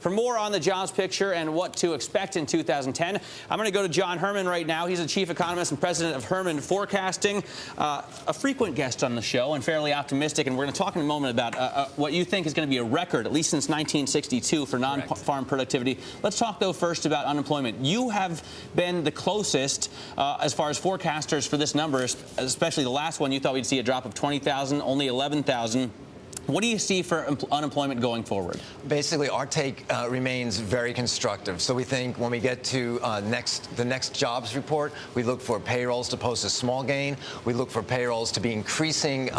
For more on the jobs picture and what to expect in 2010, I'm going to go to John Herrmann right now. He's the chief economist and president of Herrmann Forecasting, a frequent guest on the show and fairly optimistic. And we're going to talk in a moment about what you think is going to be a record, at least since 1962, for non-farm productivity. Let's talk, though, first about unemployment. You have been the closest as far as forecasters for this number, especially the last one. You thought we'd see a drop of 20,000, only 11,000. What do you see for unemployment going forward? Basically, our take remains very constructive. So we think when we get to the next jobs report, we look for payrolls to post a small gain. We look for payrolls to be increasing,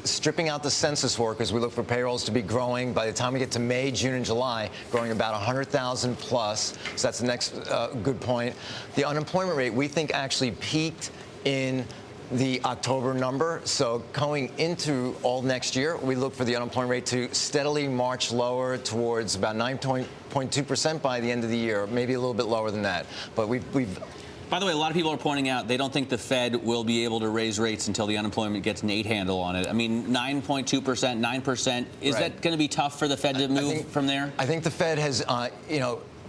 stripping out the census workers. We look for payrolls to be growing by the time we get to May, June, and July, growing about 100,000 plus. So that's the next good point. The unemployment rate, we think, actually peaked in the October number. So going into all next year, we look for the unemployment rate to steadily march lower towards about 9.2% by the end of the year, maybe a little bit lower than that. But we've By the way, a lot of people are pointing out they don't think the Fed will be able to raise rates until the unemployment gets an 8 handle on it. I mean, 9.2%, 9%. Is that going to be tough for the Fed to move from there? I think the Fed has,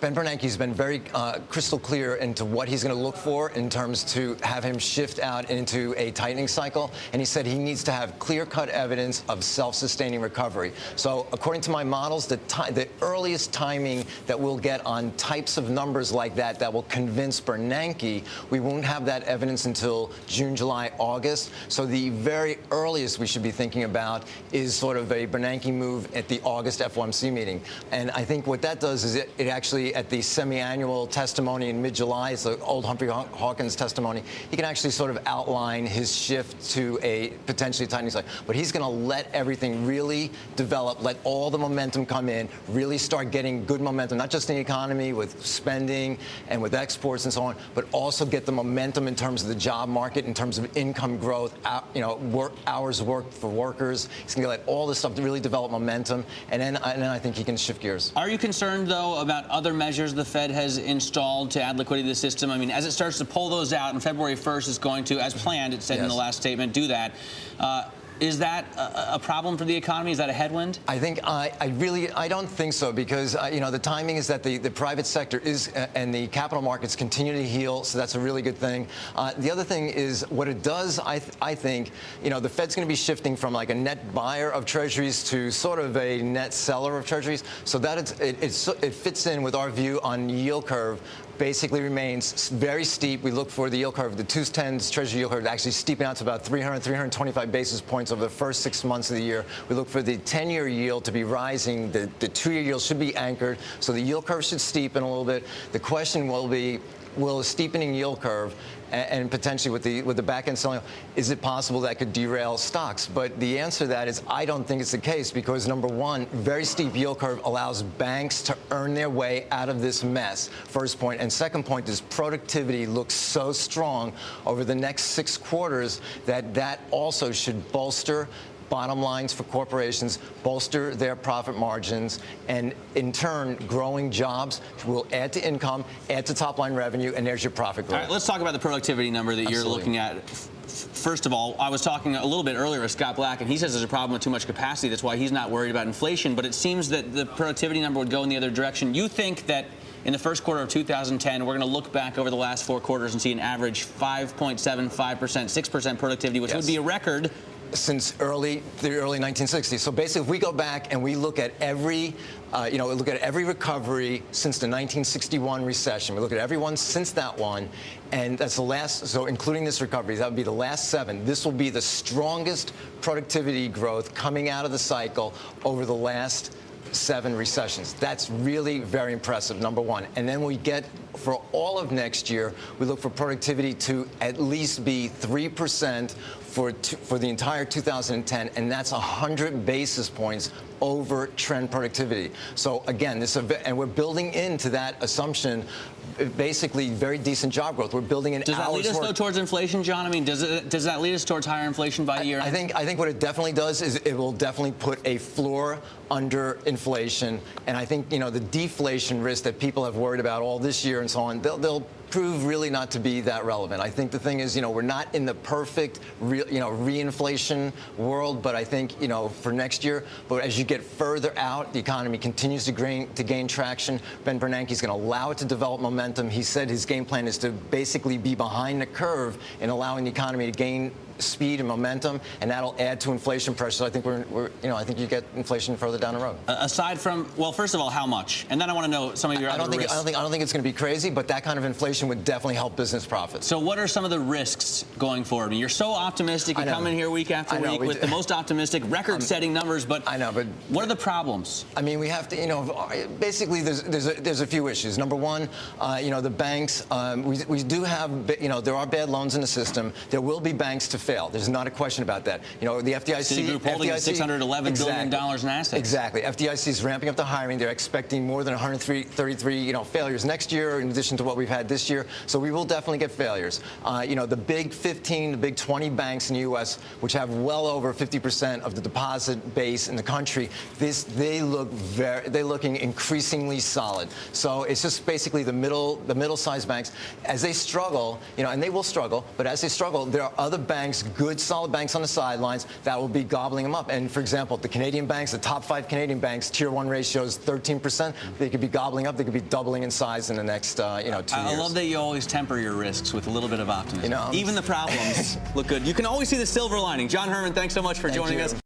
Ben Bernanke's been very crystal clear into what he's going to look for in terms to have him shift out into a tightening cycle. And he said he needs to have clear-cut evidence of self-sustaining recovery. So according to my models, the earliest timing that we'll get on types of numbers like that will convince Bernanke, we won't have that evidence until June, July, August. So the very earliest we should be thinking about is sort of a Bernanke move at the August FOMC meeting. And I think what that does is it actually, at the semi-annual testimony in mid-July, it's the old Humphrey Hawkins testimony, he can actually sort of outline his shift to a potentially tightening cycle. But he's going to let everything really develop, let all the momentum come in, really start getting good momentum, not just in the economy with spending and with exports and so on, but also get the momentum in terms of the job market, in terms of income growth, hours worked for workers. He's going to let all this stuff really develop momentum, and then I think he can shift gears. Are you concerned, though, about other measures the Fed has installed to add liquidity to the system? I mean, as it starts to pull those out, and February 1st is going to, as planned, it said in the last statement, do that. Is that a problem for the economy? Is that a headwind? I think I don't think so, because the timing is that the private sector is and the capital markets continue to heal, so that's a really good thing. The other thing is what it does. I think the Fed's going to be shifting from like a net buyer of treasuries to sort of a net seller of treasuries, so that it fits in with our view on yield curve. Basically remains very steep. We look for the yield curve, the 2-10s Treasury yield curve, actually steeping out to about 325 basis points over the first 6 months of the year. We look for the 10-year yield to be rising. The 2-year yield should be anchored, so the yield curve should steepen a little bit. The question will be, will a steepening yield curve and potentially with the back end selling, is it possible that could derail stocks? But the answer to that is I don't think it's the case, because number one, very steep yield curve allows banks to earn their way out of this mess. First point. And second point is productivity looks so strong over the next 6 quarters that also should bolster bottom lines for corporations, bolster their profit margins, and in turn, growing jobs will add to income, add to top-line revenue, and there's your profit growth. All right, let's talk about the productivity number that you're looking at. First of all, I was talking a little bit earlier with Scott Black, and he says there's a problem with too much capacity. That's why he's not worried about inflation. But it seems that the productivity number would go in the other direction. You think that in the first quarter of 2010, we're going to look back over the last 4 quarters and see an average 5.75%, 6% productivity, which would be a record since the early 1960s. So basically, if we go back and we look at every, every recovery since the 1961 recession, we look at every one since that one, and that's the last. So including this recovery, that would be the last 7. This will be the strongest productivity growth coming out of the cycle over the last 7 recessions. That's really very impressive, number one. And then we get, for all of next year, we look for productivity to at least be 3% for the entire 2010, and that's 100 basis points over trend productivity. So again, and we're building into that assumption basically very decent job growth. We're building in hours. Does that lead us, though, towards inflation, John? I mean, does that lead us towards higher inflation by year? I think what it definitely does is it will definitely put a floor under inflation. And I think, the deflation risk that people have worried about all this year and so on, they'll prove really not to be that relevant. I think the thing is, we're not in the perfect, reinflation world, but I think, for next year, but as you get further out, the economy continues to gain traction. Ben Bernanke's going to allow it to develop momentum. He said his game plan is to basically be behind the curve in allowing the economy to gain speed and momentum, and that'll add to inflation pressure. So I think I think you get inflation further down the road. Aside from, well, first of all, how much? And then I want to know some of your other risks. I don't think it's going to be crazy, but that kind of inflation would definitely help business profits. So what are some of the risks going forward? I mean, you're so optimistic. You come in here week after week with the most optimistic, record-setting numbers. But I know, but what are the problems? I mean, we have to, basically, there's a few issues. Number one, the banks. We do have, there are bad loans in the system. There will be banks to fail. There's not a question about that. The FDIC. Citigroup holding $611 billion in assets. Exactly. FDIC is ramping up the hiring. They're expecting more than 133, failures next year, in addition to what we've had this year. So we will definitely get failures. The big 15, the big 20 banks in the U.S., which have well over 50% of the deposit base in the country, they're looking increasingly solid. So it's just basically the middle-sized banks, as they struggle, and they will struggle, but as they struggle, there are other banks, good, solid banks on the sidelines that will be gobbling them up. And for example, the Canadian banks, the top 5 Canadian banks, Tier 1 ratio is 13%. They could be gobbling up. They could be doubling in size in the next, 2 years. I love that you always temper your risks with a little bit of optimism. Even the problems look good. You can always see the silver lining. John Herrmann, thanks so much for joining us.